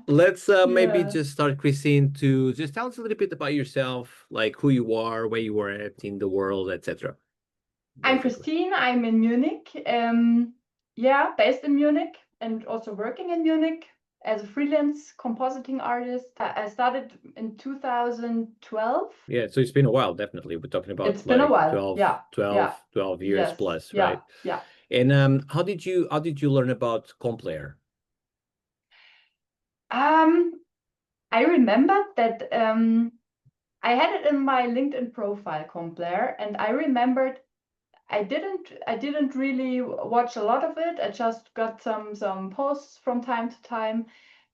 Let's maybe Yeah. just start, Christine, to just tell us a little bit about yourself, like who you are, where you were at in the world, etc. I'm Basically. Christine. I'm in Munich. Yeah, based in Munich and also working in Munich as a freelance compositing artist. I started in 2012. Yeah, so it's been a while, definitely. We're talking It's about been a like while. 12, Yeah, 12, yeah, 12 years yes, plus, yeah, right? yeah. And how did you learn about Complair? Um, I remember that I had it in my LinkedIn profile, Compler, and I remembered I didn't really watch a lot of it. I just got some posts from time to time.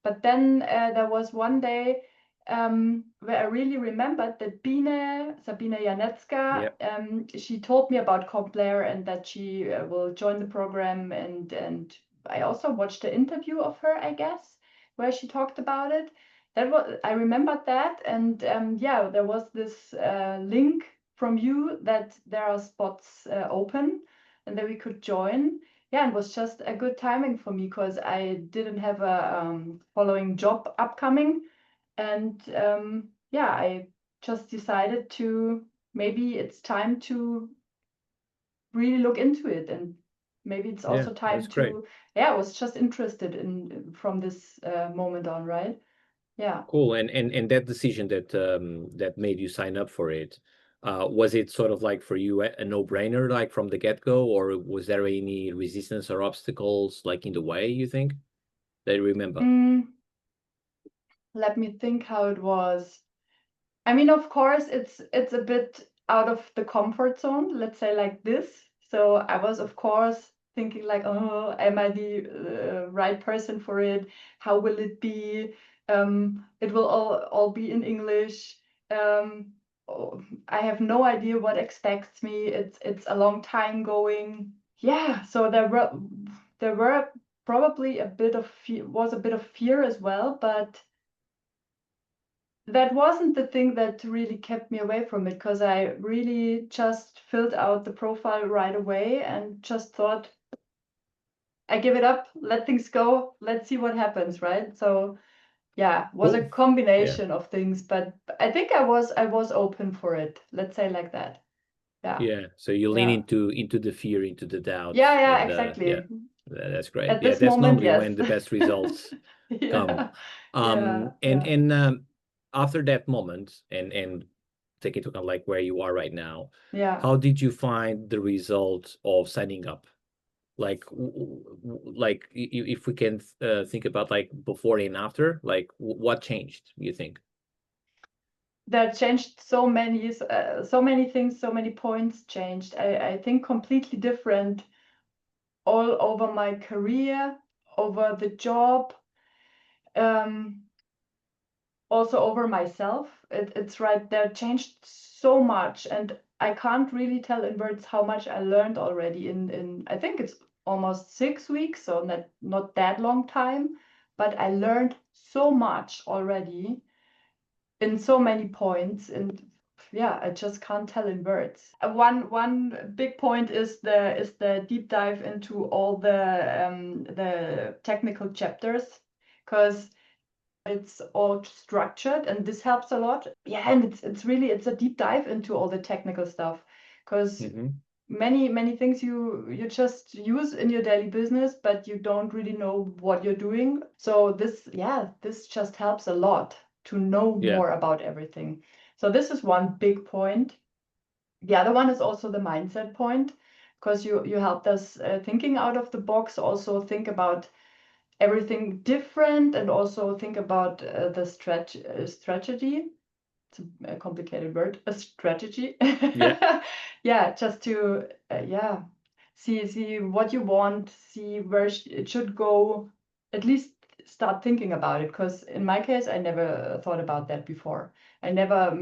But then there was one day where I really remembered that Sabine Janecka, Yeah. she told me about Compler and that she will join the program. And I also watched the interview of her, I guess, where she talked about it. That was I remembered that, and yeah, there was this link from you that there are spots open and that we could join. Yeah, it was just a good timing for me because I didn't have a following job upcoming. And yeah, I just decided to maybe it's time to really look into it. And maybe it's Yeah, also that's time great. to, yeah, I was just interested in from this moment on, right? Yeah. Cool. And that decision that made you sign up for it, was it sort of like for you a no-brainer, like from the get-go, or was there any resistance or obstacles like in the way, you think? That you remember? Mm, let me think how it was. I mean, of course, it's a bit out of the comfort zone, let's say like this. So I was, of course, thinking like, oh, am I the right person for it? How will it be? It will all be in English. Oh, I have no idea what expects me. It's a long time going. Yeah, so there were probably a bit of fear as well, but that wasn't the thing that really kept me away from it because I really just filled out the profile right away and just thought, I give it up, let things go, let's see what happens, right? So yeah, was a Cool. Yeah. combination of things, but I think I was open for it. Let's say like that. Yeah. Yeah. So you lean Yeah. into the fear, into the doubt, Yeah, yeah, and yeah, exactly. that's great. At Yeah, this that's moment, normally yes. when the best results come. Yeah. Yeah. And Yeah. after that moment, and take into account like where you are right now, Yeah. how did you find the result of signing up? Like, like if we can think about like before and after, like what changed, you think? That changed so many things, so many points changed. I think completely different all over my career, over the job, um, also over myself. It's right there changed so much, and I can't really tell in words how much I learned already in I think it's almost 6 weeks, so not that long time, but I learned so much already in so many points. And yeah, I just can't tell in words. One big point is the deep dive into all the technical chapters, because it's all structured and this helps a lot. Yeah, and it's a deep dive into all the technical stuff, because Hmm. many things you just use in your daily business, but you don't really know what you're doing. So this just helps a lot to know Yeah. more about everything. So this is one big point. The other one is also the mindset point, because you helped us thinking out of the box, also think about everything different, and also think about the strategy. It's a complicated word, a strategy. Yeah. Yeah, just to yeah, see what you want, see where it should go, at least start thinking about it, because in my case I never thought about that before. I never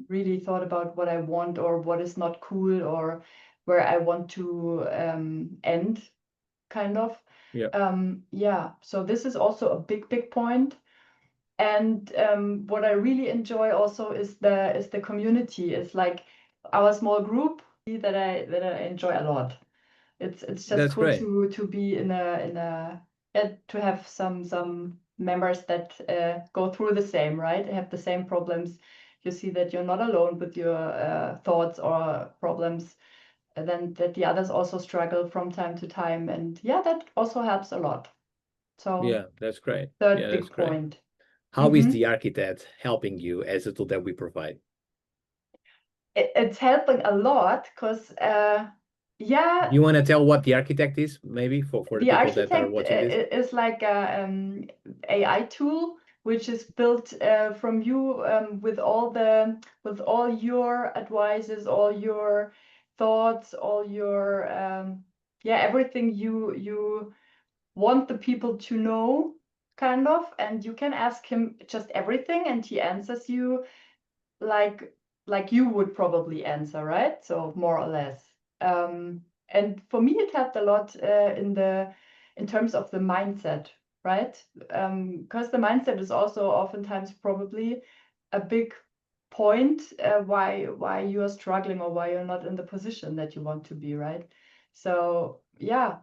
really thought about what I want or what is not cool, or where I want to end, kind of. Yeah. Yeah, so this is also a big point. And what I really enjoy also is the community. It's like our small group that I enjoy a lot. It's just That's cool great. to be in a yeah, to have some members that go through the same, right? Have the same problems. You see that you're not alone with your thoughts or problems, and then that the others also struggle from time to time. And yeah, that also helps a lot. So Yeah, that's great. third Yeah, big that's great. point. How is the architect helping you as a tool that we provide? It's helping a lot because yeah, You want to tell what the architect is, maybe for the the people that are architect watching this? is like a AI tool which is built from you with all your advices, all your thoughts, all your yeah, everything you want the people to know, kind of, and you can ask him just everything and he answers you like you would probably answer, right? So more or less. And for me, it helped a lot in terms of the mindset, right? Because the mindset is also oftentimes probably a big point why you are struggling or why you're not in the position that you want to be, right? So yeah,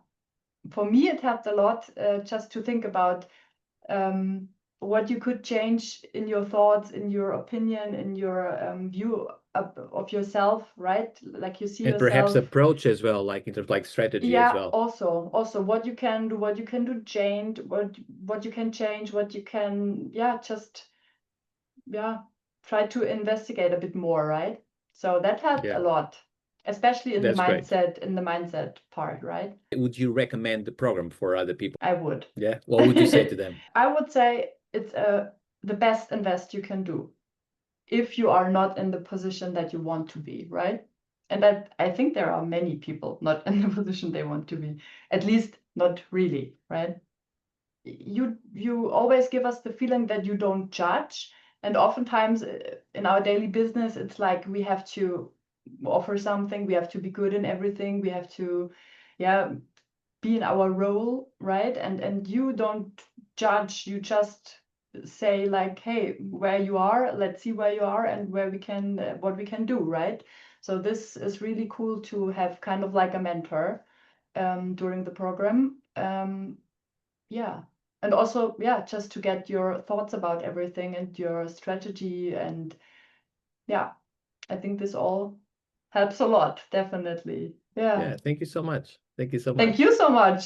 for me, it helped a lot just to think about what you could change in your thoughts, in your opinion, in your view of yourself, right? Like you see And perhaps yourself. approach as well, like in terms of like strategy as Yeah, well. also what you can do, what you can do change, what you can change, what you can, yeah, just yeah, try to investigate a bit more, right? So that helped a Yeah, lot, especially that's great. in the mindset part, right? Would you recommend the program for other people? I would. Yeah. What would you say to them? I would say it's the best invest you can do if you are not in the position that you want to be, right? And I think there are many people not in the position they want to be, at least not really, right? You always give us the feeling that you don't judge, and oftentimes in our daily business, it's like we have to offer something, we have to be good in everything, we have to, yeah, be in our role, right? And you don't judge, you just say like, hey, where you are, let's see where you are and where we can what we can do, right? So this is really cool to have kind of like a mentor during the program. Yeah, and also, yeah, just to get your thoughts about everything and your strategy. And yeah, I think this all helps a lot, definitely. Yeah. Yeah, thank you so much. Thank you so Thank much. you so much.